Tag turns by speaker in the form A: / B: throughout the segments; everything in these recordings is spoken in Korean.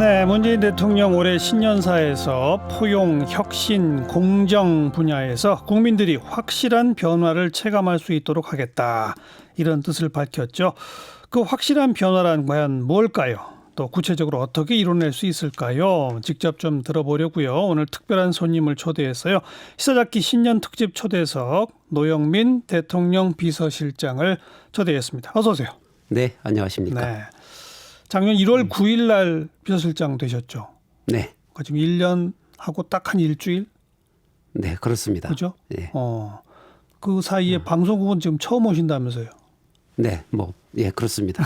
A: 네, 문재인 대통령 올해 신년사에서 포용, 혁신, 공정 분야에서 국민들이 확실한 변화를 체감할 수 있도록 하겠다. 이런 뜻을 밝혔죠. 그 확실한 변화란 과연 뭘까요? 또 구체적으로 어떻게 이뤄낼 수 있을까요? 직접 좀 들어보려고요. 오늘 특별한 손님을 초대했어요. 시사잡기 신년 특집 초대석 노영민 대통령 비서실장을 초대했습니다. 어서 오세요.
B: 네, 안녕하십니까.
A: 네. 작년 1월 9일 날 비서실장 되셨죠?
B: 네.
A: 지금 1년 하고 딱 한 일주일?
B: 네, 그렇습니다.
A: 그죠?
B: 예.
A: 그 사이에 방송국은 지금 처음 오신다면서요?
B: 네, 예, 그렇습니다.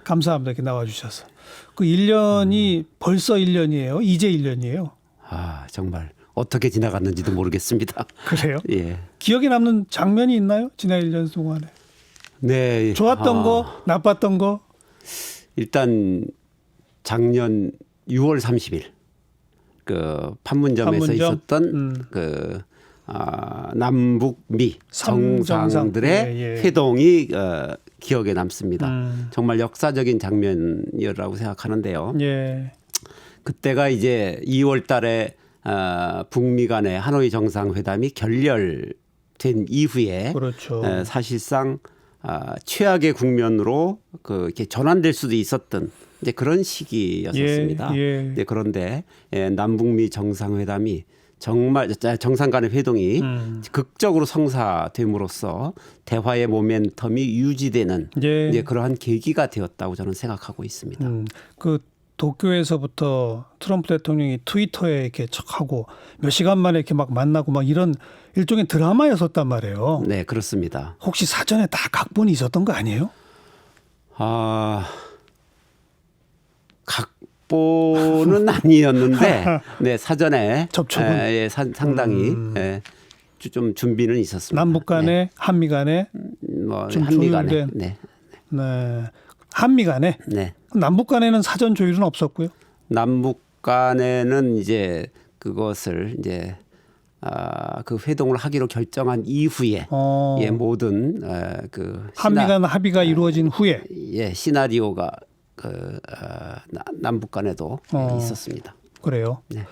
A: 감사합니다. 이렇게 나와주셔서. 그 1년이 벌써 1년이에요? 이제 1년이에요?
B: 아, 정말 어떻게 지나갔는지도 모르겠습니다.
A: 그래요?
B: 예.
A: 기억에 남는 장면이 있나요? 지난 1년 동안에.
B: 네.
A: 좋았던 거, 나빴던 거?
B: 일단 작년 6월 30일 그 판문점에서
A: 판문점?
B: 있었던 남북미 정상들의
A: 예.
B: 회동이 기억에 남습니다. 정말 역사적인 장면이라고 생각하는데요.
A: 예.
B: 그때가 이제 2월 달에 북미 간의 하노이 정상회담이 결렬된 이후에
A: 그렇죠.
B: 사실상 최악의 국면으로 이렇게 전환될 수도 있었던 이제 그런 시기였었습니다.
A: 예.
B: 네, 그런데 남북미 정상회담이 정말 정상 간의 회동이 극적으로 성사됨으로써 대화의 모멘텀이 유지되는
A: 예.
B: 이제 그러한 계기가 되었다고 저는 생각하고 있습니다.
A: 그 도쿄에서부터 트럼프 대통령이 트위터에 이렇게 척하고 몇 시간 만에 이렇게 막 만나고 막 이런 일종의 드라마였었단 말이에요.
B: 네, 그렇습니다.
A: 혹시 사전에 다 각본이 있었던 거 아니에요?
B: 각본은 아니었는데 네, 사전에
A: 접촉은?
B: 상당히 좀 준비는 있었습니다.
A: 남북 간에
B: 네.
A: 한미 간에 좀
B: 한미 간에
A: 조율된.
B: 네.
A: 네. 한미 간에
B: 네.
A: 남북 간에는 사전 조율은 없었고요.
B: 남북 간에는 이제 그것을 이제 그 회동을 하기로 결정한 이후에 모든
A: 한미 간 합의가 이루어진 후에
B: 시나리오가 남북 간에도 있었습니다.
A: 그래요.
B: 네.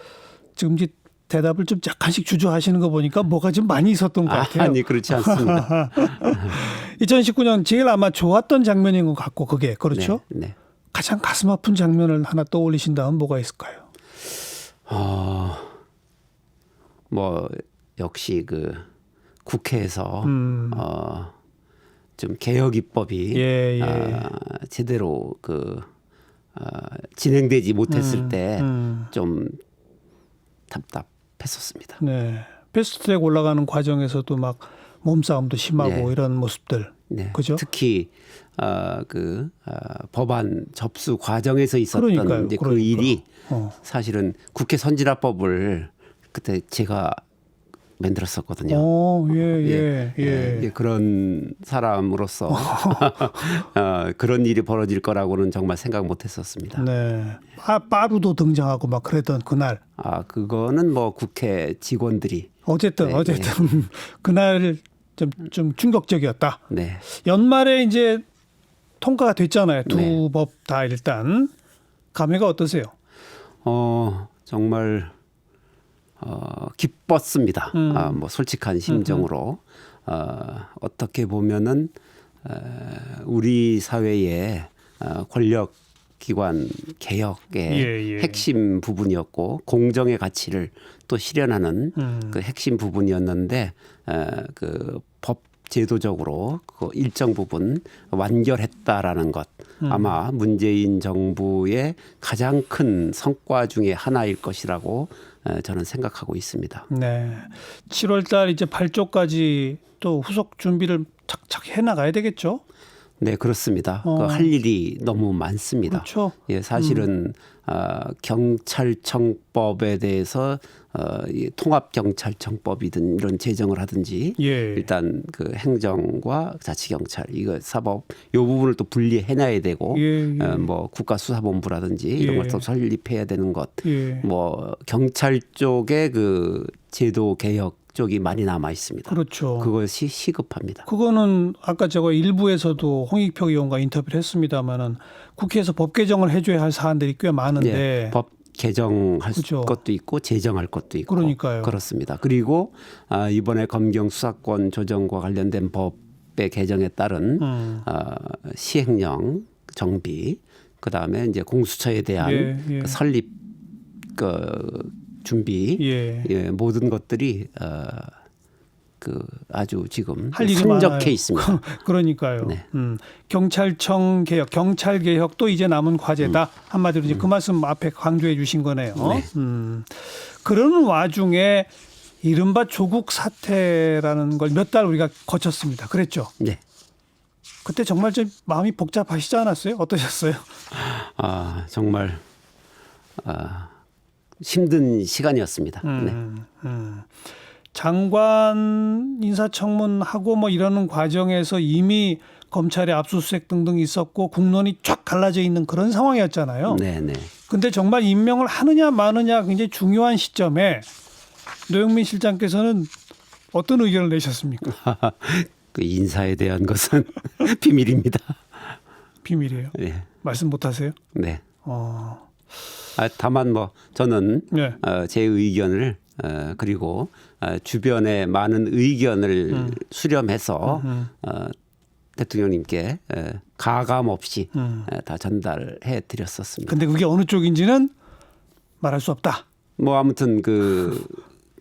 A: 지금 이제 대답을 좀 약간씩 주저하시는 거 보니까 뭐가 좀 많이 있었던 것 같아요.
B: 아니 그렇지 않습니다.
A: 2019년 제일 아마 좋았던 장면인 것 같고 그게 그렇죠?
B: 네.
A: 가장 가슴 아픈 장면을 하나 떠올리신다면 뭐가 있을까요?
B: 역시 국회에서 좀 개혁 입법이 제대로 진행되지 못했을 때 좀 답답했었습니다.
A: 네. 패스트트랙 올라가는 과정에서도 막 몸싸움도 심하고 이런 모습들.
B: 네.
A: 그죠?
B: 특히 법안 접수 과정에서 있었던 이제 그 일이 사실은 국회 선진화법을 그때 제가 만들었었거든요. 그런 사람으로서 그런 일이 벌어질 거라고는 정말 생각 못했었습니다.
A: 네. 빠루도 등장하고 막 그랬던 그날.
B: 그거는 국회 직원들이
A: 어쨌든 그날 좀 충격적이었다.
B: 네.
A: 연말에 이제 통과가 됐잖아요. 두
B: 네.
A: 법 다 일단 감회가 어떠세요?
B: 정말 기뻤습니다. 솔직한 심정으로 어떻게 보면은 우리 사회의 권력기관 개혁의 핵심 부분이었고 공정의 가치를 또 실현하는 그 핵심 부분이었는데 법 제도적으로 그 일정 부분 완결했다라는 것 아마 문재인 정부의 가장 큰 성과 중에 하나일 것이라고 저는 생각하고 있습니다.
A: 네. 7월 달 이제 발족까지 또 후속 준비를 착착 해 나가야 되겠죠?
B: 네, 그렇습니다. 할 일이 너무 많습니다.
A: 그렇죠.
B: 예, 사실은 경찰청법에 대해서 통합경찰청법이든 이런 제정을 하든지 일단 행정과 자치경찰 이거 사법 이 부분을 또 분리해놔야 되고 국가수사본부라든지 이런 걸 또 설립해야 되는 것 경찰 쪽의 제도 개혁 쪽이 많이 남아 있습니다.
A: 그렇죠.
B: 그것이 시급합니다.
A: 그거는 아까 제가 일부에서도 홍익표 의원과 인터뷰를 했습니다마는 국회에서 법 개정을 해줘야 할 사안들이 꽤 많은데
B: 예, 법 개정할
A: 그죠.
B: 것도 있고 제정할 것도 있고
A: 그러니까요.
B: 그렇습니다. 그리고 이번에 검경 수사권 조정과 관련된 법의 개정에 따른 시행령 정비, 그다음에 이제 공수처에 대한
A: 예.
B: 그 설립 그 준비,
A: 예.
B: 모든 것들이 그 아주 지금
A: 할 일이
B: 산적해
A: 많아요.
B: 있습니다.
A: 그러니까요.
B: 네.
A: 경찰청 개혁, 경찰 개혁도 이제 남은 과제다. 한마디로 이제 그 말씀 앞에 강조해 주신 거네요.
B: 네.
A: 그러는 와중에 이른바 조국 사태라는 걸 몇 달 우리가 거쳤습니다. 그랬죠.
B: 네.
A: 그때 정말 좀 마음이 복잡하시지 않았어요? 어떠셨어요?
B: 정말 힘든 시간이었습니다. 네.
A: 장관 인사청문하고 뭐 이러는 과정에서 이미 검찰의 압수수색 등등 있었고 국론이 쫙 갈라져 있는 그런 상황이었잖아요.
B: 네.
A: 근데 정말 임명을 하느냐 마느냐 굉장히 중요한 시점에 노영민 실장께서는 어떤 의견을 내셨습니까?
B: 그 인사에 대한 것은 비밀입니다.
A: 비밀이에요.
B: 네.
A: 말씀 못 하세요?
B: 네. 다만 뭐 저는
A: 네.
B: 제 의견을 그리고 주변의 많은 의견을 수렴해서 대통령님께 가감 없이 다 전달해 드렸었습니다.
A: 근데 그게 어느 쪽인지는 말할 수 없다.
B: 뭐 아무튼 그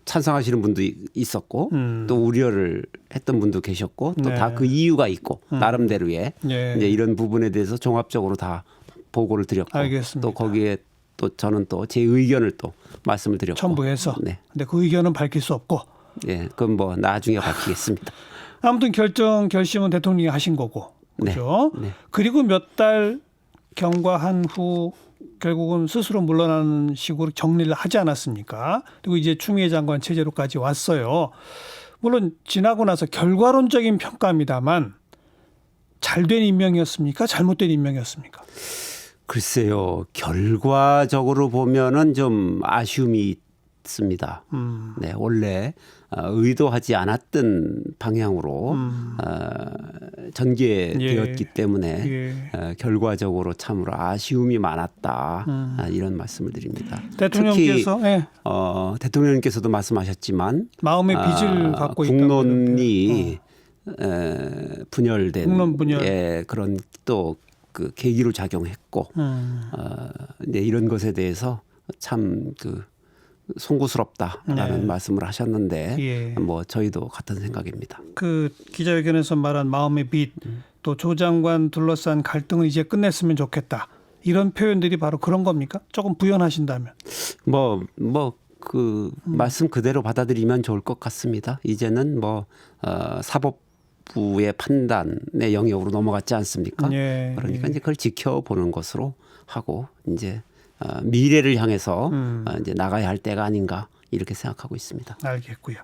B: 찬성하시는 분도 있었고 또 우려를 했던 분도 계셨고 또
A: 네.
B: 다 그 이유가 있고 나름대로의
A: 예.
B: 이제 이런 부분에 대해서 종합적으로 다 보고를 드렸고
A: 알겠습니다.
B: 또 거기에 또 저는 또 제 의견을 또 말씀을 드렸고
A: 첨부해서.
B: 네.
A: 근데 그 의견은 밝힐 수 없고.
B: 예, 그건 뭐 나중에 밝히겠습니다.
A: 아무튼 결심은 대통령이 하신 거고. 그렇죠?
B: 네.
A: 그리고 몇 달 경과한 후 결국은 스스로 물러나는 식으로 정리를 하지 않았습니까? 그리고 이제 추미애 장관 체제로까지 왔어요. 물론 지나고 나서 결과론적인 평가입니다만 잘된 임명이었습니까? 잘못된 임명이었습니까?
B: 글쎄요, 결과적으로 보면은 좀 아쉬움이 있습니다. 네, 원래 의도하지 않았던 방향으로 전개되었기 때문에 결과적으로 참으로 아쉬움이 많았다. 이런 말씀을 드립니다.
A: 대통령께서
B: 특히 대통령님께서도 말씀하셨지만
A: 마음의 빚을 갖고 있다고
B: 국론이 분열된
A: 국론 분열.
B: 그런 또 그 계기로 작용했고 네, 이런 것에 대해서 참 그 송구스럽다라는 말씀을 하셨는데 뭐 저희도 같은 생각입니다.
A: 그 기자회견에서 말한 마음의 빚, 또 조 장관 둘러싼 갈등을 이제 끝냈으면 좋겠다. 이런 표현들이 바로 그런 겁니까? 조금 부연하신다면.
B: 그 말씀 그대로 받아들이면 좋을 것 같습니다. 이제는 뭐 사법부의 판단의 영역으로 넘어갔지 않습니까? 그러니까 이제 그걸 지켜보는 것으로 하고 이제 미래를 향해서 이제 나가야 할 때가 아닌가 이렇게 생각하고 있습니다.
A: 알겠고요.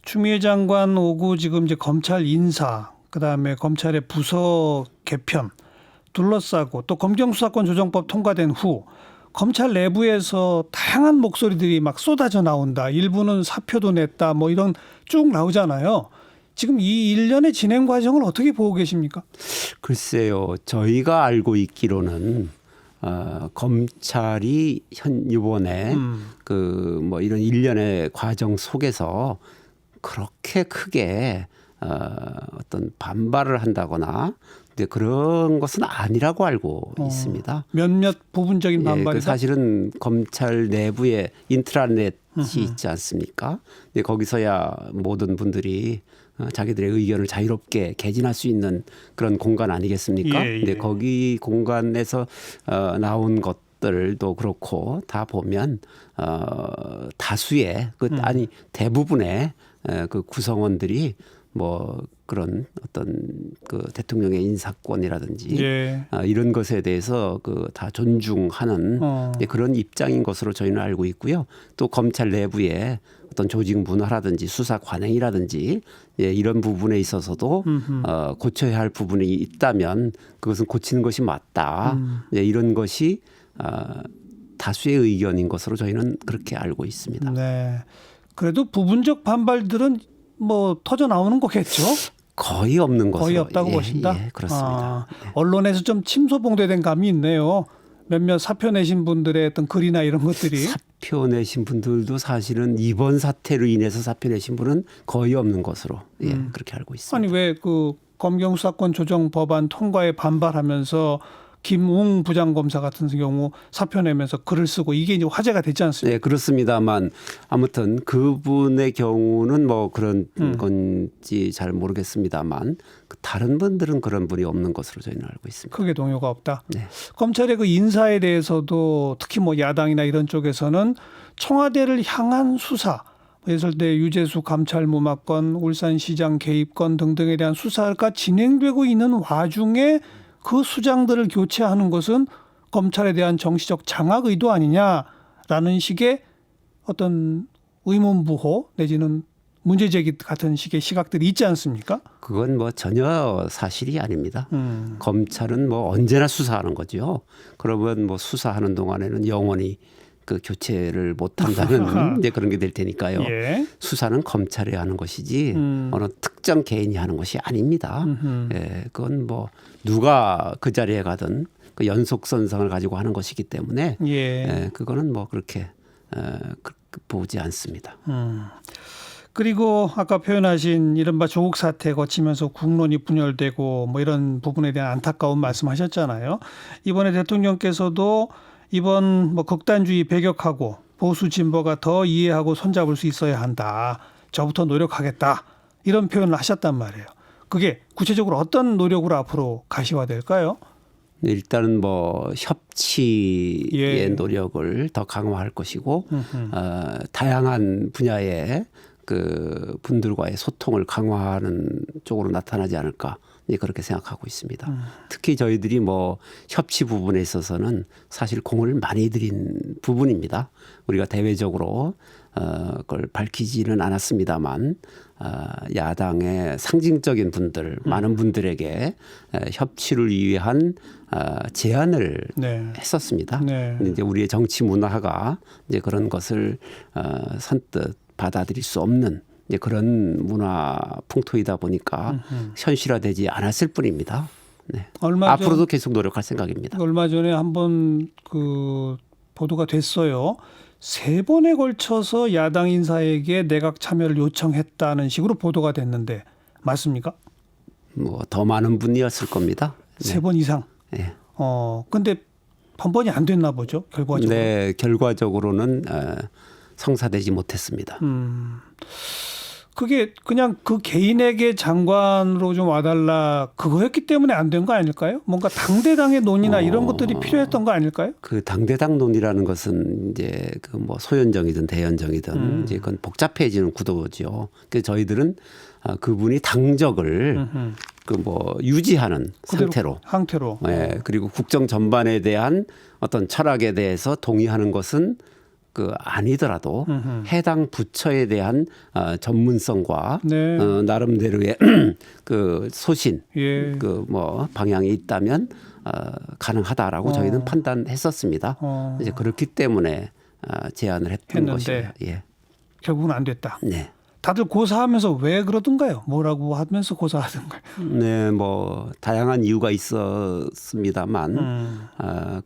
A: 추미애 장관 오고 지금 이제 검찰 인사, 그다음에 검찰의 부서 개편 둘러싸고 또 검경수사권 조정법 통과된 후 검찰 내부에서 다양한 목소리들이 막 쏟아져 나온다. 일부는 사표도 냈다. 뭐 이런 쭉 나오잖아요. 지금 이 일련의 진행 과정을 어떻게 보고 계십니까?
B: 글쎄요. 저희가 알고 있기로는 검찰이 이번에 그 뭐 이런 일련의 과정 속에서 그렇게 크게 어떤 반발을 한다거나 근데 그런 것은 아니라고 알고 있습니다.
A: 몇몇 부분적인 반발이다.
B: 그 사실은 검찰 내부에 인트라넷이 있지 않습니까? 근데 거기서야 모든 분들이 자기들의 의견을 자유롭게 개진할 수 있는 그런 공간 아니겠습니까? 근데 거기 공간에서 나온 것들도 그렇고 다 보면 다수의 아니 대부분의 그 구성원들이 뭐 그런 어떤 그 대통령의 인사권이라든지 이런 것에 대해서 그 다 존중하는 그런 입장인 것으로 저희는 알고 있고요. 또 검찰 내부에 어떤 조직 문화라든지 수사 관행이라든지 이런 부분에 있어서도 고쳐야 할 부분이 있다면 그것은 고치는 것이 맞다. 이런 것이 다수의 의견인 것으로 저희는 그렇게 알고 있습니다.
A: 네. 그래도 부분적 반발들은 뭐 터져 나오는 거겠죠?
B: 거의 없는 것으로.
A: 거의 없다고
B: 예,
A: 보신다.
B: 예, 그렇습니다.
A: 언론에서 좀 침소봉대된 감이 있네요. 몇몇 사표 내신 분들의 어떤 글이나 이런 것들이.
B: 사표 내신 분들도 사실은 이번 사태로 인해서 사표 내신 분은 거의 없는 것으로 그렇게 알고 있습니다.
A: 아니 왜 그 검경 수사권 조정 법안 통과에 반발하면서 김웅 부장검사 같은 경우 사표 내면서 글을 쓰고 이게 이제 화제가 됐지 않습니까?
B: 네, 그렇습니다만 아무튼 그분의 경우는 뭐 그런 건지 잘 모르겠습니다만 다른 분들은 그런 분이 없는 것으로 저희는 알고 있습니다.
A: 크게 동요가 없다.
B: 네.
A: 검찰의 그 인사에 대해서도 특히 뭐 야당이나 이런 쪽에서는 청와대를 향한 수사, 예설대 유재수 감찰무마건, 울산시장 개입건 등등에 대한 수사가 진행되고 있는 와중에 그 수장들을 교체하는 것은 검찰에 대한 정치적 장악 의도 아니냐라는 식의 어떤 의문부호 내지는 문제제기 같은 식의 시각들이 있지 않습니까?
B: 그건 뭐 전혀 사실이 아닙니다. 검찰은 뭐 언제나 수사하는 거죠. 그러면 뭐 수사하는 동안에는 영원히 그 교체를 못 한다는 이제 그런 게 될 테니까요.
A: 예.
B: 수사는 검찰이 하는 것이지 어느 특정 개인이 하는 것이 아닙니다. 예, 그건 뭐 누가 그 자리에 가든 그 연속선상을 가지고 하는 것이기 때문에
A: 예.
B: 예, 그거는 뭐 그렇게 보지 않습니다.
A: 그리고 아까 표현하신 이른바 조국 사태 거치면서 국론이 분열되고 뭐 이런 부분에 대한 안타까운 말씀하셨잖아요. 이번에 대통령께서도 이번 뭐 극단주의 배격하고 보수 진보가 더 이해하고 손잡을 수 있어야 한다. 저부터 노력하겠다. 이런 표현을 하셨단 말이에요. 그게 구체적으로 어떤 노력으로 앞으로 가시화될까요?
B: 일단은 뭐 협치의
A: 예.
B: 노력을 더 강화할 것이고 다양한 분야의 그 분들과의 소통을 강화하는 쪽으로 나타나지 않을까 그렇게 생각하고 있습니다. 특히 저희들이 뭐 협치 부분에 있어서는 사실 공을 많이 들인 부분입니다. 우리가 대외적으로 그걸 밝히지는 않았습니다만 야당의 상징적인 분들 많은 분들에게 협치를 위한 제안을
A: 네.
B: 했었습니다.
A: 네.
B: 근데 이제 우리의 정치 문화가 이제 그런 것을 선뜻 받아들일 수 없는 이제 그런 문화 풍토이다 보니까 현실화되지 않았을 뿐입니다. 네. 앞으로도 계속 노력할 생각입니다.
A: 얼마 전에 한번 그 보도가 됐어요. 3번에 걸쳐서 야당 인사에게 내각 참여를 요청했다는 식으로 보도가 됐는데 맞습니까?
B: 뭐 더 많은 분이었을 겁니다. 네.
A: 3번 이상.
B: 네.
A: 근데 번번이 안 됐나 보죠, 결과적으로.
B: 네, 결과적으로는 성사되지 못했습니다.
A: 그게 그냥 그 개인에게 장관으로 좀 와달라 그거였기 때문에 안 된 거 아닐까요? 뭔가 당대당의 논의나 이런 것들이 필요했던 거 아닐까요?
B: 그 당대당 논의라는 것은 이제 그 뭐 소연정이든 대연정이든 이제 그건 복잡해지는 구도죠. 그래서 저희들은 그분이 당적을 그 뭐 유지하는 상태로. 예, 그리고 국정 전반에 대한 어떤 철학에 대해서 동의하는 것은 그 아니더라도 해당 부처에 대한 전문성과
A: 네.
B: 나름대로의 그 소신,
A: 예.
B: 그 뭐 방향이 있다면 가능하다라고 저희는 판단했었습니다. 이제 그렇기 때문에 제안을 했던 것이에요. 예.
A: 결국은 안 됐다.
B: 네.
A: 다들 고사하면서 왜 그러던가요? 뭐라고 하면서 고사하던가요?
B: 네, 뭐 다양한 이유가 있었습니다만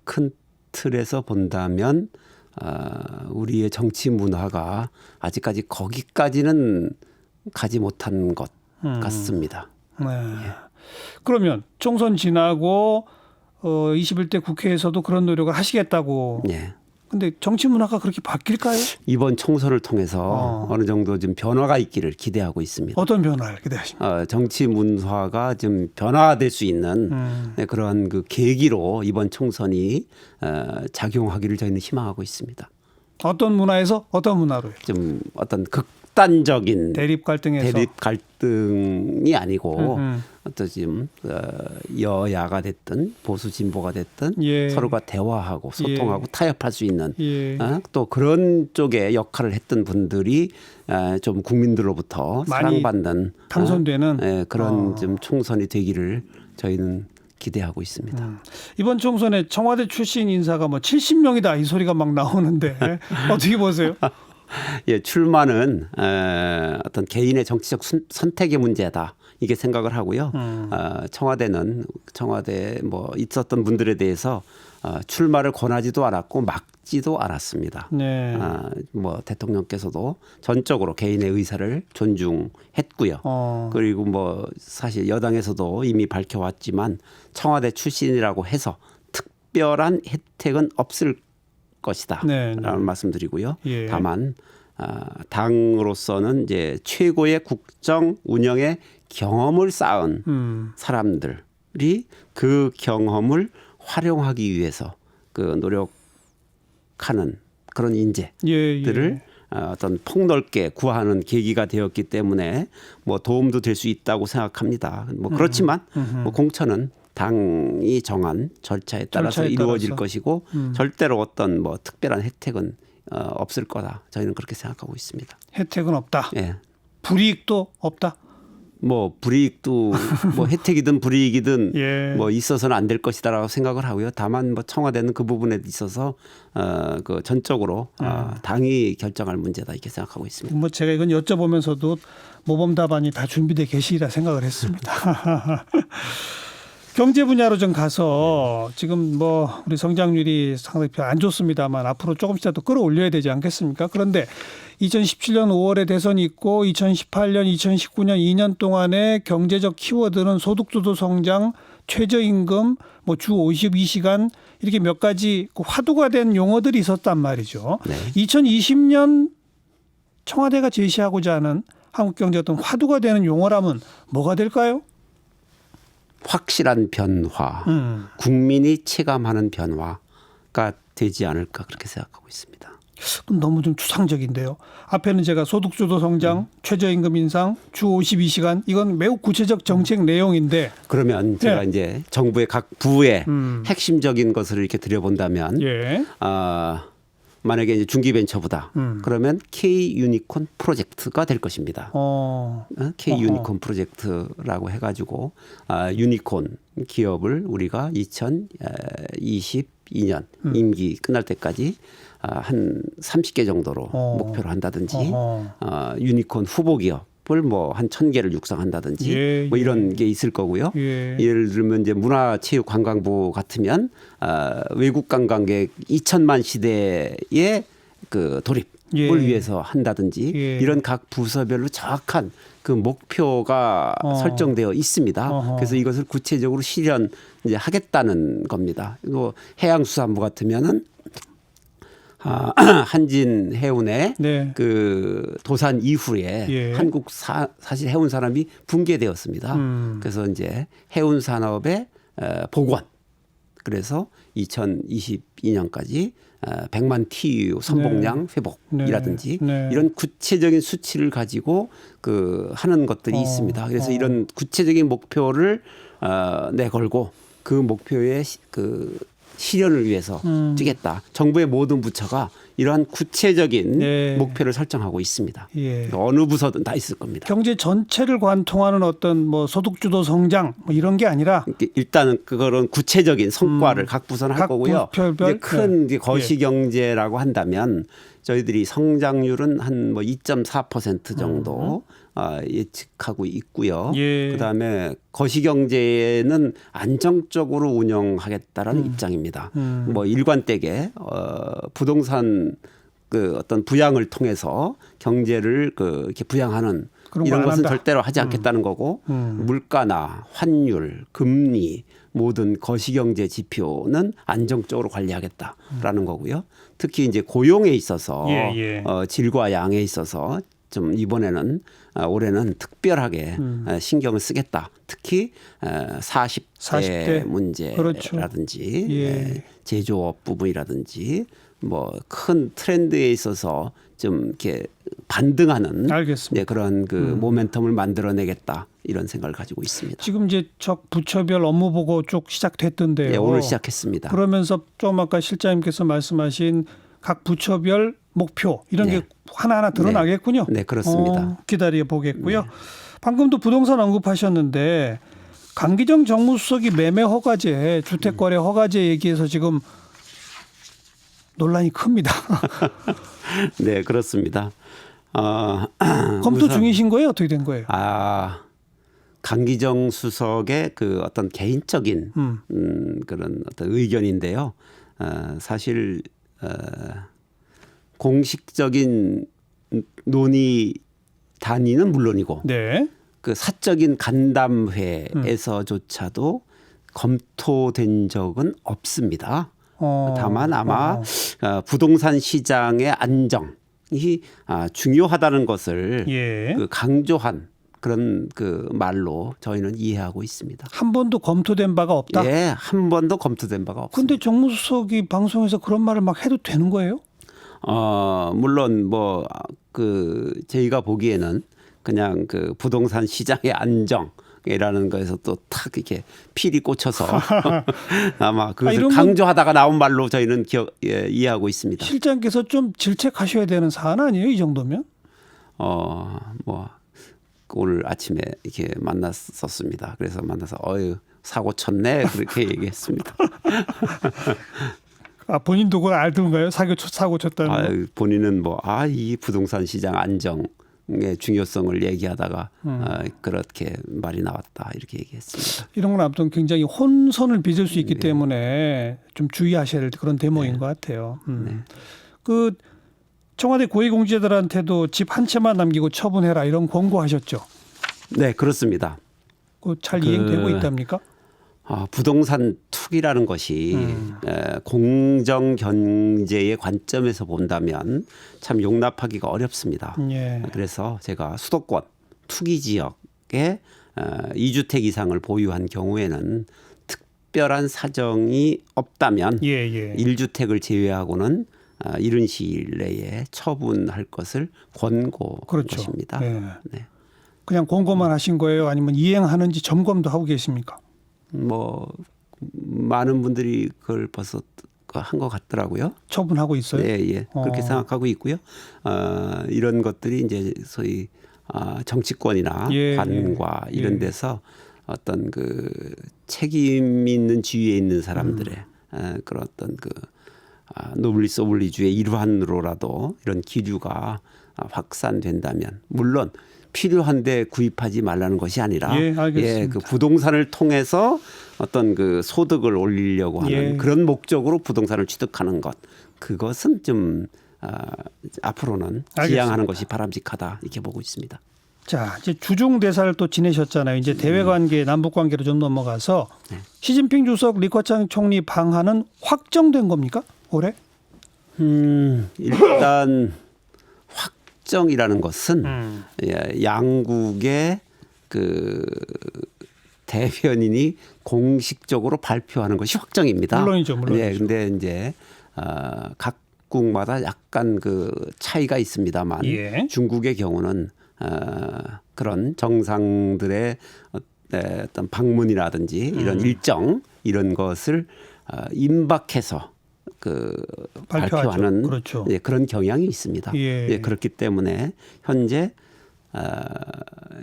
B: 큰 틀에서 본다면 우리의 정치 문화가 아직까지 거기까지는 가지 못한 것 같습니다.
A: 네. 그러면 총선 지나고 21대 국회에서도 그런 노력을 하시겠다고.
B: 네.
A: 근데 정치 문화가 그렇게 바뀔까요?
B: 이번 총선을 통해서 어느 정도 좀 변화가 있기를 기대하고 있습니다.
A: 어떤 변화를 기대하십니까?
B: 정치 문화가 좀 변화될 수 있는 그런 그 계기로 이번 총선이 작용하기를 저희는 희망하고 있습니다.
A: 어떤 문화에서 어떤 문화로요?
B: 좀 어떤 극단적인
A: 대립
B: 갈등이 아니고 어떤 지금 여야가 됐든 보수 진보가 됐든
A: 예.
B: 서로가 대화하고 소통하고 타협할 수 있는 또 그런 쪽에 역할을 했던 분들이 좀 국민들로부터 사랑받는
A: 당선되는
B: 그런 좀 총선이 되기를 저희는 기대하고 있습니다.
A: 이번 총선에 청와대 출신 인사가 뭐 70명이다 이 소리가 막 나오는데 어떻게 보세요?
B: 예, 출마는 어떤 개인의 정치적 선택의 문제다 이게 생각을 하고요. 청와대 뭐 있었던 분들에 대해서 출마를 권하지도 않았고 막지도 않았습니다.
A: 네.
B: 뭐 대통령께서도 전적으로 개인의 의사를 존중했고요. 그리고 뭐 사실 여당에서도 이미 밝혀왔지만 청와대 출신이라고 해서 특별한 혜택은 없을 것이다.
A: 네, 네.
B: 라는 말씀드리고요.
A: 예.
B: 다만 당으로서는 이제 최고의 국정 운영의 경험을 쌓은 사람들이 그 경험을 활용하기 위해서 그 노력하는 그런 인재들을 어떤 폭넓게 구하는 계기가 되었기 때문에 뭐 도움도 될 수 있다고 생각합니다. 뭐 그렇지만 뭐 공천은 당이 정한 절차에 따라서 이루어질 것이고 절대로 어떤 뭐 특별한 혜택은 없을 거다. 저희는 그렇게 생각하고 있습니다.
A: 혜택은 없다.
B: 예.
A: 불이익도 없다.
B: 뭐 불이익도 뭐 혜택이든 불이익이든
A: 예.
B: 뭐 있어서는 안 될 것이다라고 생각을 하고요. 다만 뭐 청와대는 그 부분에 있어서 그 전적으로 당이 결정할 문제다 이렇게 생각하고 있습니다.
A: 뭐 제가 이건 여쭤보면서도 모범 답안이 다 준비돼 계시리라 생각을 했습니다. 경제 분야로 좀 가서 지금 뭐 우리 성장률이 상당히 안 좋습니다만 앞으로 조금씩이라도 끌어올려야 되지 않겠습니까? 그런데 2017년 5월에 대선이 있고 2018년, 2019년 2년 동안의 경제적 키워드는 소득주도 성장, 최저임금, 뭐 주 52시간 이렇게 몇 가지 화두가 된 용어들이 있었단 말이죠.
B: 네.
A: 2020년 청와대가 제시하고자 하는 한국 경제 어떤 화두가 되는 용어라면 뭐가 될까요?
B: 확실한 변화, 국민이 체감하는 변화가 되지 않을까 그렇게 생각하고 있습니다.
A: 너무 좀 추상적인데요. 앞에는 제가 소득주도 성장, 최저임금 인상, 주 52시간 이건 매우 구체적 정책 내용인데
B: 그러면 제가 이제 정부의 각 부의 핵심적인 것을 이렇게 들여본다면 만약에 이제 중기벤처부다. 그러면 K 유니콘 프로젝트가 될 것입니다. K 유니콘 프로젝트라고 해가지고 유니콘 기업을 우리가 2022년 임기 끝날 때까지 한 30개 정도로 목표로 한다든지 유니콘 후보 기업을 뭐 한 1000개를 육성한다든지 뭐 이런 게 있을 거고요. 예를 들면 이제 문화체육관광부 같으면 외국 관광객 2000만 시대의 그 돌입을 위해서 한다든지 이런 각 부서별로 정확한 그 목표가 설정되어 있습니다. 그래서 이것을 구체적으로 실현 이제 하겠다는 겁니다. 그리고 해양수산부 같으면은 한진 해운의 그 도산 이후에 한국 사실 해운 산업이 붕괴되었습니다. 그래서 이제 해운 산업의 복원. 그래서 2022년까지 100만 TEU 선봉량 회복이라든지 이런 구체적인 수치를 가지고 그 하는 것들이 있습니다. 그래서 이런 구체적인 목표를 내걸고 그 목표의 그 실현을 위해서 뛰겠다. 정부의 모든 부처가 이러한 구체적인 목표를 설정하고 있습니다. 어느 부서든 다 있을 겁니다.
A: 경제 전체를 관통하는 어떤 뭐 소득주도 성장 뭐 이런 게 아니라
B: 일단은 그거는 구체적인 성과를 각 부서는 할 거고요. 이제 큰 거시경제라고 한다면 저희들이 성장률은 한 뭐 2.4% 정도 예측하고 있고요. 그다음에 거시경제는 안정적으로 운영하겠다라는 입장입니다. 뭐 일관되게 부동산 그 어떤 부양을 통해서 경제를 그 이렇게 부양하는 이런 것은 절대로 하지 않겠다는 거고 물가나 환율, 금리 모든 거시경제 지표는 안정적으로 관리하겠다라는 거고요. 특히 이제 고용에 있어서 질과 양에 있어서 좀 이번에는 올해는 특별하게 신경을 쓰겠다. 특히 40대 문제라든지 제조업 부분이라든지 뭐 큰 트렌드에 있어서 좀 이렇게 반등하는 그런 그 모멘텀을 만들어내겠다 이런 생각을 가지고 있습니다.
A: 지금 이제 적 부처별 업무 보고 쭉 시작됐던데요.
B: 오늘 시작했습니다.
A: 그러면서 좀 아까 실장님께서 말씀하신 각 부처별 목표 이런 게 하나하나 드러나겠군요.
B: 네, 그렇습니다.
A: 기다려 보겠고요. 방금도 부동산 언급하셨는데 강기정 정무수석이 매매 허가제, 주택거래 허가제 얘기해서 지금 논란이 큽니다.
B: 네, 그렇습니다.
A: 검토 중이신 거예요? 어떻게 된 거예요?
B: 강기정 수석의 그 어떤 개인적인 그런 어떤 의견인데요. 사실 공식적인 논의 단위는 물론이고
A: 네.
B: 그 사적인 간담회에서조차도 검토된 적은 없습니다. 다만 아마 부동산 시장의 안정이 중요하다는 것을
A: 예.
B: 그 강조한 그런 그 말로 저희는 이해하고 있습니다.
A: 한 번도 검토된 바가 없다.
B: 예, 한 번도 검토된 바가 없습니다.
A: 근데 정무수석이 방송에서 그런 말을 막 해도 되는 거예요?
B: 물론 뭐 그 저희가 보기에는 그냥 그 부동산 시장의 안정이라는 거에서 또 탁 이렇게 필이 꽂혀서 아마 그것을 강조하다가 나온 말로 저희는 이해하고 있습니다.
A: 실장께서 좀 질책하셔야 되는 사안 아니에요, 이 정도면?
B: 뭐 오늘 아침에 이렇게 만났었습니다. 그래서 만나서 사고 쳤네 그렇게 얘기했습니다.
A: 본인도 그걸 알던가요? 사고 쳤다는 거?
B: 본인은 이 부동산 시장 안정의 중요성을 얘기하다가 그렇게 말이 나왔다 이렇게 얘기했습니다.
A: 이런 건 아무튼 굉장히 혼선을 빚을 수 있기 때문에 좀 주의하셔야 될 그런 대목인 것 같아요. 그 청와대 고위공직자들한테도 집 한 채만 남기고 처분해라 이런 권고하셨죠?
B: 네, 그렇습니다.
A: 잘 이행되고 있답니까?
B: 부동산 투기라는 것이 공정 경제의 관점에서 본다면 참 용납하기가 어렵습니다.
A: 예.
B: 그래서 제가 수도권 투기 지역에 2주택 이상을 보유한 경우에는 특별한 사정이 없다면 1주택을 제외하고는 이른 시일 내에 처분할 것을 권고한 것입니다.
A: 네. 그냥 권고만 하신 거예요? 아니면 이행하는지 점검도 하고 계십니까?
B: 많은 분들이 그걸 벌써 한 것 같더라고요.
A: 처분하고 있어요?
B: 예. 그렇게 생각하고 있고요. 이런 것들이 이제 소위 정치권이나 관과 이런 데서 어떤 그 책임 있는 지위에 있는 사람들의 그런 어떤 그 노블리스 오블리주의 일환으로라도 이런 기류가 확산된다면 물론 필요한데 구입하지 말라는 것이 아니라 그 부동산을 통해서 어떤 그 소득을 올리려고 하는 그런 목적으로 부동산을 취득하는 것 그것은 좀 앞으로는 지양하는 것이 바람직하다 이렇게 보고 있습니다.
A: 자, 이제 주중 대사를 또 지내셨잖아요. 이제 대외 관계, 남북 관계로 좀 넘어가서 시진핑 주석, 리커창 총리 방한은 확정된 겁니까? 올해?
B: 일단 확정이라는 것은 양국의 그 대변인이 공식적으로 발표하는 것이 확정입니다.
A: 물론이죠.
B: 근데 이제 각국마다 약간 그 차이가 있습니다만 중국의 경우는 그런 정상들의 어떤 방문이라든지 이런 일정 이런 것을 임박해서 발표하는 그런 경향이 있습니다. 그렇기 때문에 현재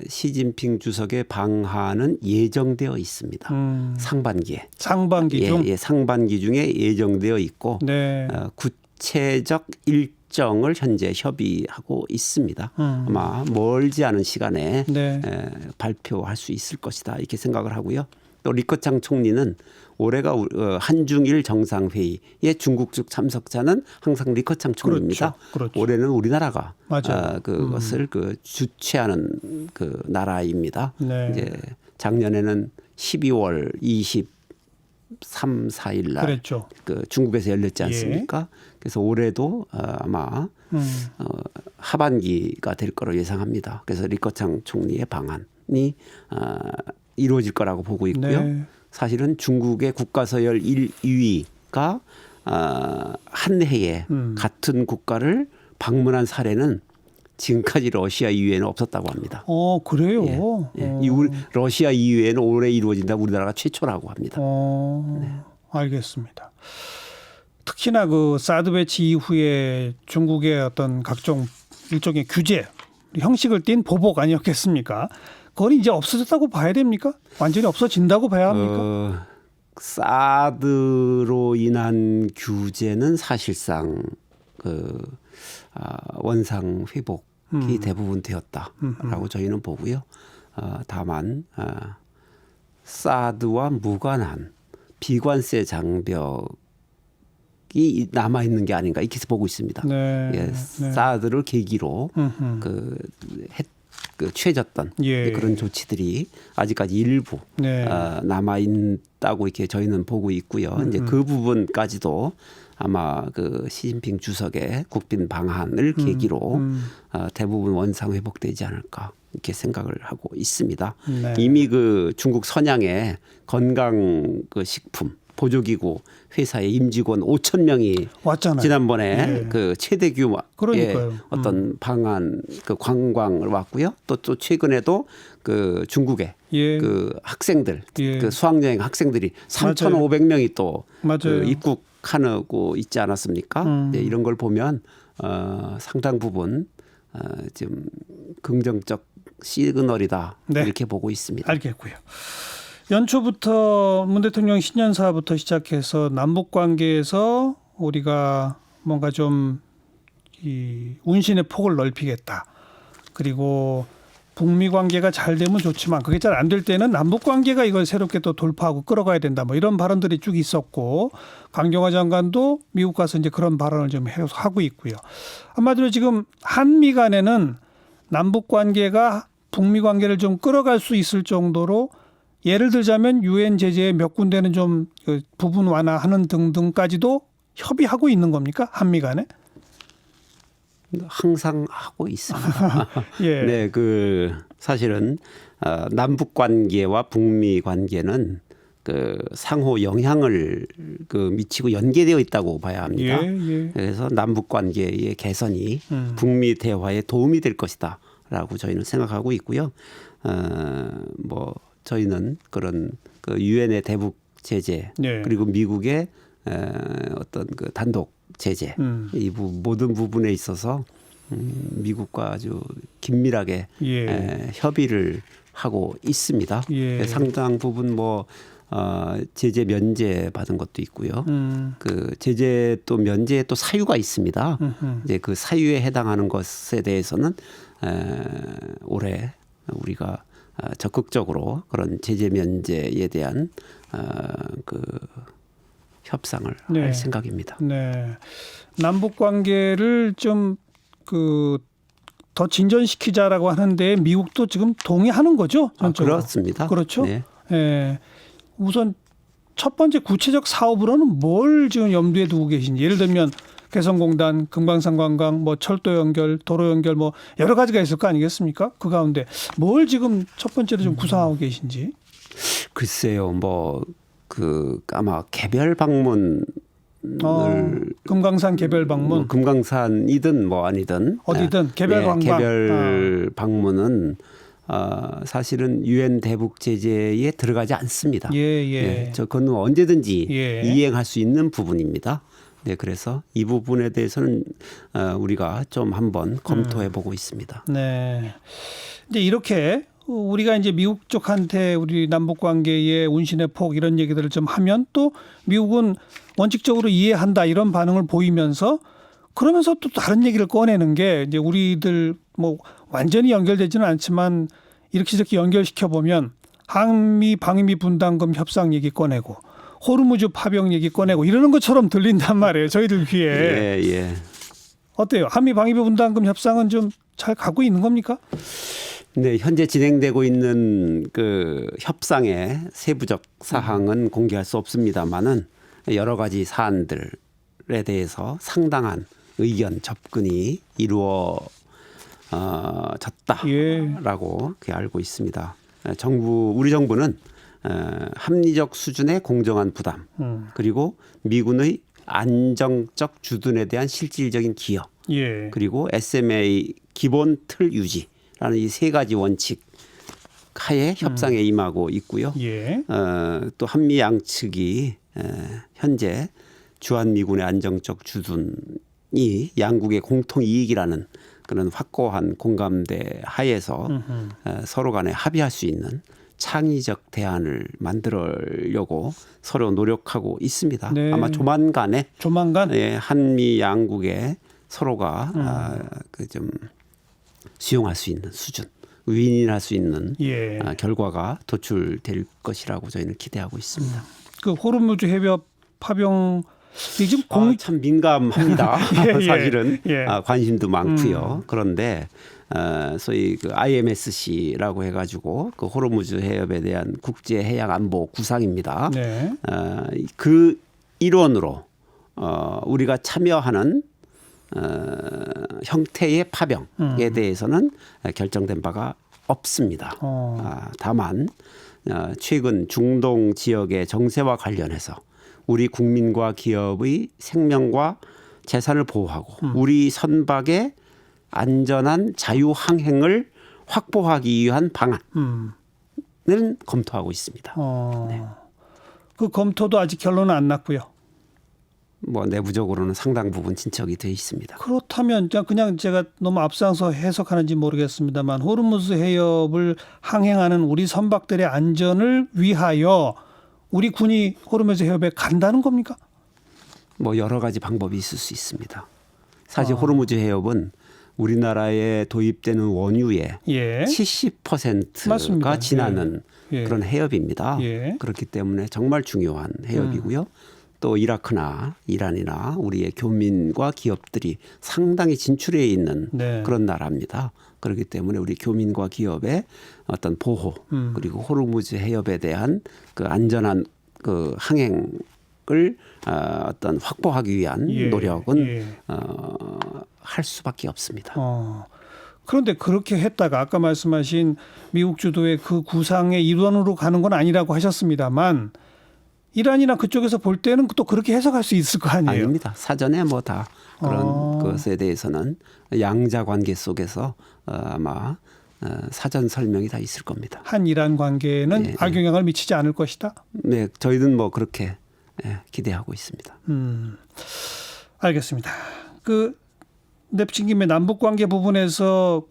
B: 시진핑 주석의 방한은 예정되어 있습니다. 상반기에.
A: 상반기 중?
B: 상반기 중에 예정되어 있고 구체적 일정을 현재 협의하고 있습니다. 아마 멀지 않은 시간에 발표할 수 있을 것이다 이렇게 생각을 하고요. 또 리커창 총리는 올해가 한중일 정상회의에 중국 측 참석자는 항상 리커창 총리입니다. 올해는 우리나라가 그것을 주최하는 그 나라입니다. 이제 작년에는 12월 23, 4일 날 그 중국에서 열렸지 않습니까? 그래서 올해도 아마 하반기가 될 거로 예상합니다. 그래서 리커창 총리의 방한이 이루어질 거라고 보고 있고요. 사실은 중국의 국가서열 1위가 한 해에 같은 국가를 방문한 사례는 지금까지 러시아 이후에는 없었다고 합니다.
A: 그래요?
B: 러시아 이후에는 올해 이루어진다 우리나라가 최초라고 합니다.
A: 알겠습니다. 특히나 그 사드 배치 이후에 중국의 어떤 각종 일종의 규제, 형식을 띈 보복 아니었겠습니까? 그건 이제 없어졌다고 봐야 됩니까? 완전히 없어진다고 봐야 합니까?
B: 사드로 인한 규제는 사실상 원상 회복이 대부분 되었다라고 저희는 보고요. 다만 사드와 무관한 비관세 장벽이 남아 있는 게 아닌가 이렇게 보고 있습니다.
A: 네.
B: 예, 사드를 계기로 그 취해졌던
A: 예.
B: 그런 조치들이 아직까지 일부
A: 네.
B: 남아 있다고 이렇게 저희는 보고 있고요. 이제 그 부분까지도 아마 그 시진핑 주석의 국빈 방한을 계기로 대부분 원상 회복되지 않을까 이렇게 생각을 하고 있습니다.
A: 네.
B: 이미 그 중국 선양의 건강 그 식품 보조기구 회사의 임직원 5천 명이
A: 왔잖아요.
B: 지난번에
A: 예.
B: 그 최대 규모의
A: 그러니까요.
B: 어떤 방한 그 관광을 왔고요. 또 최근에도 그 중국의
A: 예.
B: 그 학생들
A: 예.
B: 그 수학여행 학생들이 3,500명이 또
A: 맞아요.
B: 그 입국하고 있지 않았습니까? 네, 이런 걸 보면 상당 부분 좀 긍정적 시그널이다
A: 네.
B: 이렇게 보고 있습니다.
A: 알겠고요. 연초부터 문 대통령 신년사부터 시작해서 남북 관계에서 우리가 뭔가 좀 이 운신의 폭을 넓히겠다. 그리고 북미 관계가 잘 되면 좋지만 그게 잘 안 될 때는 남북 관계가 이걸 새롭게 또 돌파하고 끌어가야 된다. 뭐 이런 발언들이 쭉 있었고 강경화 장관도 미국 가서 이제 그런 발언을 좀 하고 있고요. 한마디로 지금 한미 간에는 남북 관계가 북미 관계를 좀 끌어갈 수 있을 정도로 예를 들자면 유엔 제재의 몇 군데는 좀 부분 완화하는 등등까지도 협의하고 있는 겁니까? 한미 간에?
B: 항상 하고 있습니다.
A: 예.
B: 네, 그 사실은 남북 관계와 북미 관계는 그 상호 영향을 그 미치고 연계되어 있다고 봐야 합니다.
A: 예.
B: 그래서 남북 관계의 개선이 북미 대화에 도움이 될 것이다라고 저희는 생각하고 있고요. 뭐 저희는 그런 그 유엔의 대북 제재
A: 예.
B: 그리고 미국의 어떤 그 단독 제재 이 모든 부분에 있어서 미국과 아주 긴밀하게
A: 예.
B: 협의를 하고 있습니다.
A: 예.
B: 상당 부분 뭐 제재 면제 받은 것도 있고요. 그 제재 또 면제에 또 사유가 있습니다. 이제 그 사유에 해당하는 것에 대해서는 올해 우리가 적극적으로 그런 제재 면제에 대한 그 협상을
A: 네.
B: 할 생각입니다.
A: 네. 남북 관계를 좀 그 더 진전시키자라고 하는데 미국도 지금 동의하는 거죠? 전적으로.
B: 그렇습니다.
A: 그렇죠.
B: 네.
A: 예. 우선 첫 번째 구체적 사업으로는 뭘 지금 염두에 두고 계신지 예를 들면 개성공단, 금강산 관광, 뭐 철도 연결, 도로 연결 뭐 여러 가지가 있을 거 아니겠습니까? 그 가운데 뭘 지금 첫 번째로 좀 구상하고 계신지.
B: 글쎄요, 뭐 그 아마 개별 방문을
A: 금강산 개별 방문
B: 뭐 금강산이든 뭐 아니든
A: 어디든 개별 관광
B: 개별 방문은 사실은 유엔 대북 제재에 들어가지 않습니다.
A: 예.
B: 그건 언제든지
A: 예.
B: 이행할 수 있는 부분입니다. 네, 그래서 이 부분에 대해서는 우리가 좀 한번 검토해 보고 있습니다.
A: 네. 이제 이렇게 우리가 이제 미국 쪽한테 우리 남북 관계의 운신의 폭 이런 얘기들을 좀 하면 또 미국은 원칙적으로 이해한다 이런 반응을 보이면서 그러면서 또 다른 얘기를 꺼내는 게 이제 우리들 뭐 완전히 연결되지는 않지만 이렇게 저렇게 연결시켜 보면 한미 방위비 분담금 협상 얘기 꺼내고 호르무즈 파병 얘기 꺼내고 이러는 것처럼 들린단 말이에요. 저희들 귀에.
B: 예.
A: 어때요? 한미 방위비 분담금 협상은 좀 잘 가고 있는 겁니까?
B: 네, 현재 진행되고 있는 그 협상의 세부적 사항은 공개할 수 없습니다만은 여러 가지 사안들에 대해서 상당한 의견 접근이 이루어졌다라고 알고 있습니다. 우리 정부는 합리적 수준의 공정한 부담 그리고 미군의 안정적 주둔에 대한 실질적인 기여
A: 예.
B: 그리고 SMA 기본 틀 유지라는 이 세 가지 원칙 하에 협상에 임하고 있고요.
A: 예.
B: 또 한미 양측이 현재 주한미군의 안정적 주둔이 양국의 공통 이익이라는 그런 확고한 공감대 하에서 서로 간에 합의할 수 있는 창의적 대안을 만들려고 서로 노력하고 있습니다.
A: 네.
B: 아마 조만간 한미 양국의 서로가 그 좀 수용할 수 있는 수준 윈윈할 수 있는
A: 예.
B: 결과가 도출될 것이라고 저희는 기대하고 있습니다.
A: 그 호르무즈 해협 파병 이게 지금
B: 참 민감합니다.
A: 예.
B: 사실은
A: 예.
B: 관심도 많고요. 그런데 소위 그 IMSC라고 해가지고 그 호르무즈 해협에 대한 국제 해양 안보 구상입니다.
A: 네.
B: 그 일원으로 우리가 참여하는 형태의 파병에 대해서는 결정된 바가 없습니다. 다만 최근 중동 지역의 정세와 관련해서 우리 국민과 기업의 생명과 재산을 보호하고 우리 선박의 안전한 자유항행을 확보하기 위한 방안을 검토하고 있습니다.
A: 네. 그 검토도 아직 결론은 안 났고요.
B: 뭐 내부적으로는 상당 부분 진척이 돼 있습니다.
A: 그렇다면 그냥 제가 너무 앞서서 해석하는지 모르겠습니다만 호르무즈 해협을 항행하는 우리 선박들의 안전을 위하여 우리 군이 호르무즈 해협에 간다는 겁니까?
B: 뭐 여러 가지 방법이 있을 수 있습니다. 사실 호르무즈 해협은 우리나라에 도입되는 원유의 70%가
A: 맞습니다.
B: 지나는 그런 해협입니다. 그렇기 때문에 정말 중요한 해협이고요. 또 이라크나 이란이나 우리의 교민과 기업들이 상당히 진출해 있는 그런 나라입니다. 그렇기 때문에 우리 교민과 기업의 어떤 보호 그리고 호르무즈 해협에 대한 그 안전한 그 항행을 어떤 확보하기 위한 노력은 할 수밖에 없습니다.
A: 그런데 그렇게 했다가 아까 말씀하신 미국 주도의 그 구상의 일원으로 가는 건 아니라고 하셨습니다만 이란이나 그쪽에서 볼 때는 또 그렇게 해석할 수 있을 거 아니에요?
B: 아닙니다. 사전에 뭐 다 그런 것에 대해서는 양자 관계 속에서 아마 사전 설명이 다 있을 겁니다.
A: 한이란 관계는 악영향을 미치지 않을 것이다?
B: 네, 저희는 뭐 그렇게 기대하고 있습니다.
A: 알겠습니다. 그 냅친 김에 남북 관계 부분에서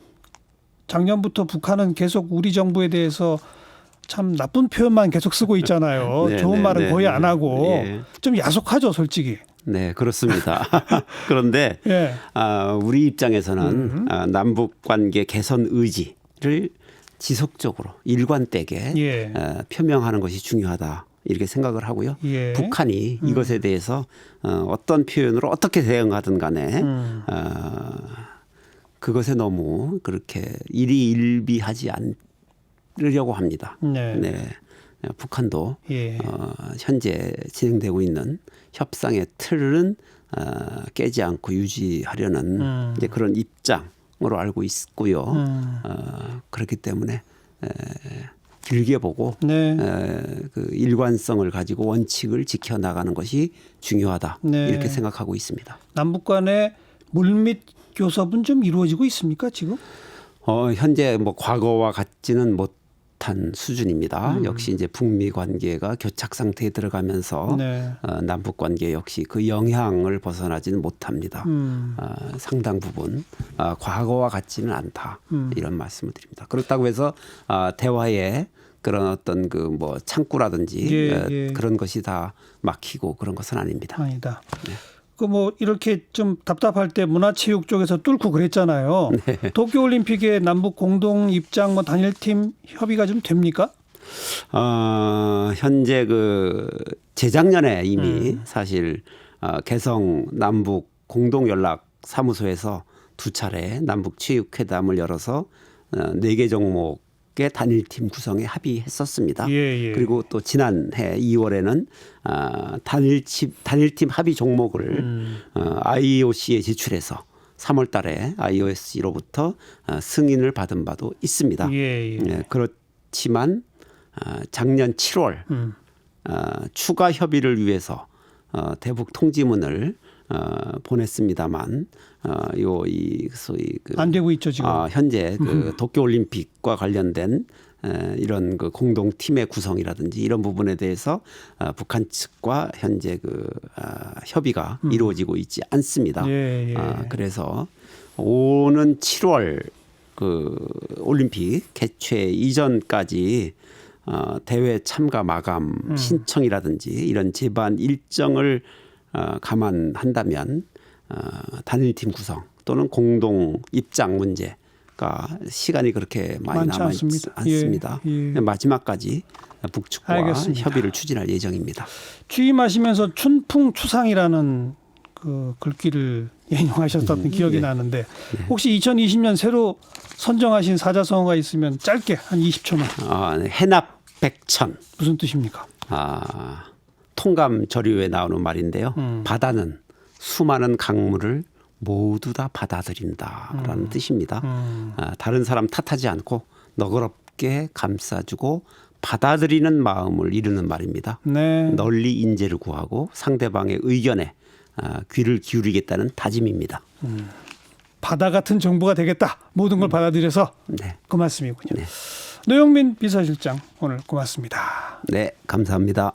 A: 작년부터 북한은 계속 우리 정부에 대해서 참 나쁜 표현만 계속 쓰고 있잖아요. 좋은 말은 거의 안 하고 좀 야속하죠, 솔직히.
B: 네, 그렇습니다. 그런데 우리 입장에서는 남북 관계 개선 의지를 지속적으로 일관되게 표명하는 것이 중요하다. 이렇게 생각을 하고요. 북한이 이것에 대해서 어떤 표현으로 어떻게 대응하든 간에 그것에 너무 그렇게 일희일비하지 않으려고 합니다. 네. 북한도 현재 진행되고 있는 협상의 틀은 깨지 않고 유지하려는 이제 그런 입장으로 알고 있고요. 그렇기 때문에 길게 보고 그 일관성을 가지고 원칙을 지켜나가는 것이 중요하다. 이렇게 생각하고 있습니다.
A: 남북 간의 물밑 교섭은 좀 이루어지고 있습니까 지금?
B: 현재 뭐 과거와 같지는 못한 수준입니다. 역시 이제 북미 관계가 교착 상태에 들어가면서 남북 관계 역시 그 영향을 벗어나지는 못합니다. 상당 부분 과거와 같지는 않다. 이런 말씀을 드립니다. 그렇다고 해서 대화에 그런 어떤 그 뭐 창구라든지 그런 것이 다 막히고 그런 것은 아닙니다.
A: 아니다. 그 뭐 이렇게 좀 답답할 때 문화체육 쪽에서 뚫고 그랬잖아요. 도쿄올림픽에 남북 공동 입장 뭐 단일팀 협의가 좀 됩니까?
B: 현재 그 재작년에 이미 사실 개성 남북 공동 연락 사무소에서 2차례 남북 체육회담을 열어서 4개 종목의 단일팀 구성에 합의했었습니다. 그리고 또 지난해 2월에는 단일팀 합의 종목을 IOC에 제출해서 3월 달에 IOC로부터 승인을 받은 바도 있습니다. 그렇지만 작년 7월 추가 협의를 위해서 대북 통지문을 보냈습니다만 이 소위
A: 안 되고 있죠 지금.
B: 현재 그 도쿄올림픽과 관련된 이런 그 공동 팀의 구성이라든지 이런 부분에 대해서 북한 측과 현재 그 협의가 이루어지고 있지 않습니다. 그래서 오는 7월 그 올림픽 개최 이전까지 대회 참가 마감 신청이라든지 이런 제반 일정을 감안한다면 단일팀 구성 또는 공동 입장 문제 시간이 그렇게 많이
A: 많지
B: 남아
A: 않습니다.
B: 않습니다.
A: 예.
B: 마지막까지 북측과
A: 알겠습니다.
B: 협의를 추진할 예정입니다.
A: 취임하시면서 춘풍추상이라는 그 글귀를 인용하셨던 기억이 나는데 혹시 2020년 새로 선정하신 사자성어가 있으면 짧게 한 20초만.
B: 해납백천.
A: 무슨 뜻입니까?
B: 통감 저류에 나오는 말인데요. 바다는 수많은 강물을 모두 다 받아들인다라는 뜻입니다. 다른 사람 탓하지 않고 너그럽게 감싸주고 받아들이는 마음을 이루는 말입니다.
A: 네.
B: 널리 인재를 구하고 상대방의 의견에 귀를 기울이겠다는 다짐입니다.
A: 바다 같은 정부가 되겠다. 모든 걸 받아들여서
B: 네.
A: 그 말씀이군요.
B: 네.
A: 노영민 비서실장 오늘 고맙습니다.
B: 네, 감사합니다.